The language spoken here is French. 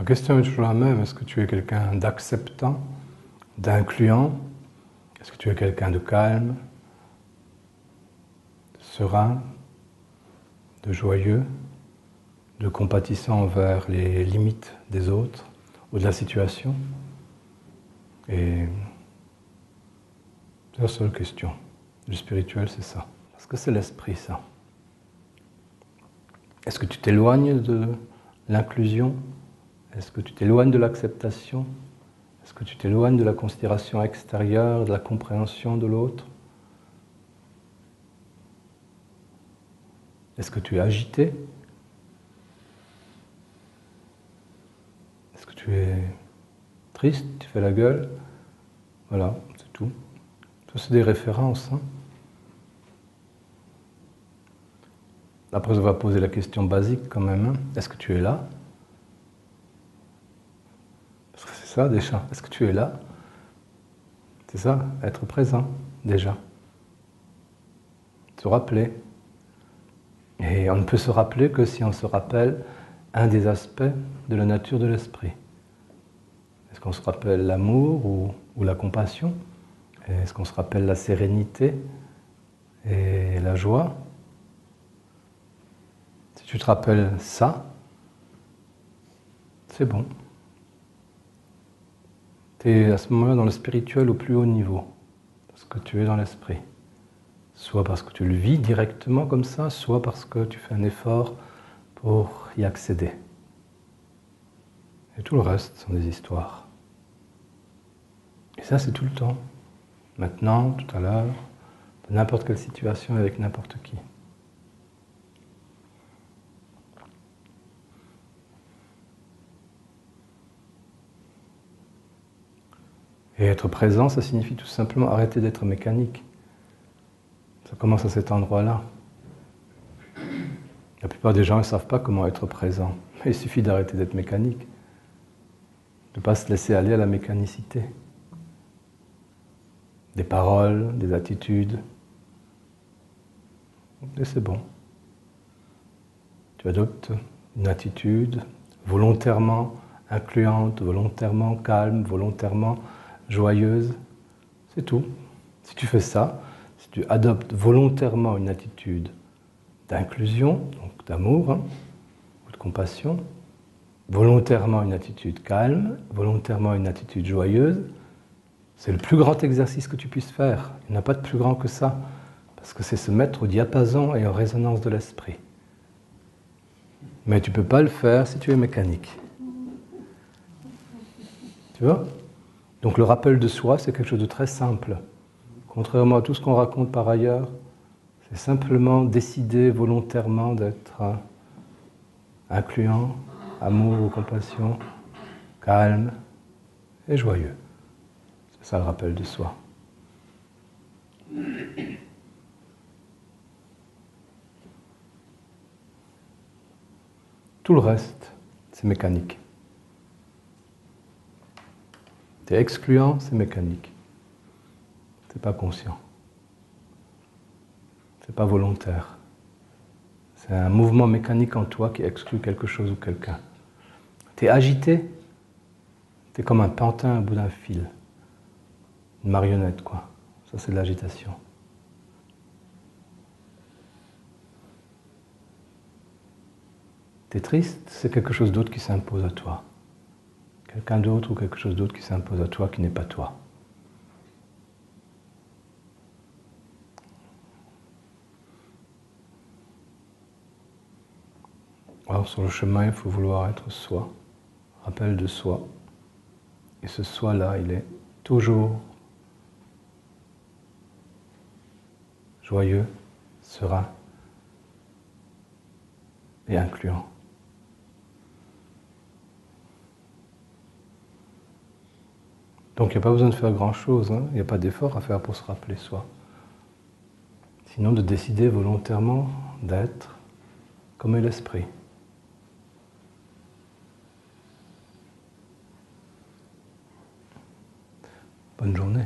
question est toujours la même. Est-ce que tu es quelqu'un d'acceptant, d'incluant? Est-ce que tu es quelqu'un de calme, de serein, de joyeux, de compatissant envers les limites des autres ou de la situation? Et c'est la seule question. Le spirituel, c'est ça. Parce que c'est l'esprit, ça. Est-ce que tu t'éloignes de l'inclusion? Est-ce que tu t'éloignes de l'acceptation? Est-ce que tu t'éloignes de la considération extérieure, de la compréhension de l'autre? Est-ce que tu es agité? Est-ce que tu es triste? Tu fais la gueule? Voilà, c'est tout. Ça, c'est des références. Après, on va poser la question basique quand même. Est-ce que tu es là? Parce que c'est ça déjà. Est-ce que tu es là? C'est ça, être présent déjà. Se rappeler. Et on ne peut se rappeler que si on se rappelle un des aspects de la nature de l'esprit. Est-ce qu'on se rappelle l'amour ou la compassion? Est-ce qu'on se rappelle la sérénité et la joie? Si tu te rappelles ça, c'est bon. Tu es à ce moment-là dans le spirituel au plus haut niveau, parce que tu es dans l'esprit. Soit parce que tu le vis directement comme ça, soit parce que tu fais un effort pour y accéder. Et tout le reste sont des histoires. Et ça, c'est tout le temps. Maintenant, tout à l'heure, dans n'importe quelle situation avec n'importe qui. Et être présent, ça signifie tout simplement arrêter d'être mécanique. Ça commence à cet endroit-là. La plupart des gens ne savent pas comment être présent. Il suffit d'arrêter d'être mécanique, de ne pas se laisser aller à la mécanicité. Des paroles, des attitudes. Et c'est bon. Tu adoptes une attitude volontairement incluante, volontairement calme, volontairement joyeuse. C'est tout. Si tu fais ça, si tu adoptes volontairement une attitude d'inclusion, donc d'amour, ou de compassion, volontairement une attitude calme, volontairement une attitude joyeuse, c'est le plus grand exercice que tu puisses faire. Il n'y en a pas de plus grand que ça, parce que c'est se mettre au diapason et en résonance de l'esprit. Mais tu ne peux pas le faire si tu es mécanique. Tu vois? Donc le rappel de soi, c'est quelque chose de très simple. Contrairement à tout ce qu'on raconte par ailleurs, c'est simplement décider volontairement d'être incluant, amour ou compassion, calme et joyeux. C'est ça le rappel de soi. Tout le reste, c'est mécanique. T'es excluant, c'est mécanique. C'est pas conscient. C'est pas volontaire. C'est un mouvement mécanique en toi qui exclut quelque chose ou quelqu'un. T'es agité, t'es comme un pantin au bout d'un fil. Une marionnette, quoi. Ça, c'est de l'agitation. T'es triste, c'est quelque chose d'autre qui s'impose à toi. Quelqu'un d'autre ou quelque chose d'autre qui s'impose à toi qui n'est pas toi. Alors sur le chemin, il faut vouloir être soi, rappel de soi. Et ce soi-là, il est toujours joyeux, serein et incluant. Donc il n'y a pas besoin de faire grand-chose, il n'y a pas d'effort à faire pour se rappeler soi. Sinon de décider volontairement d'être comme est l'esprit. Bonne journée.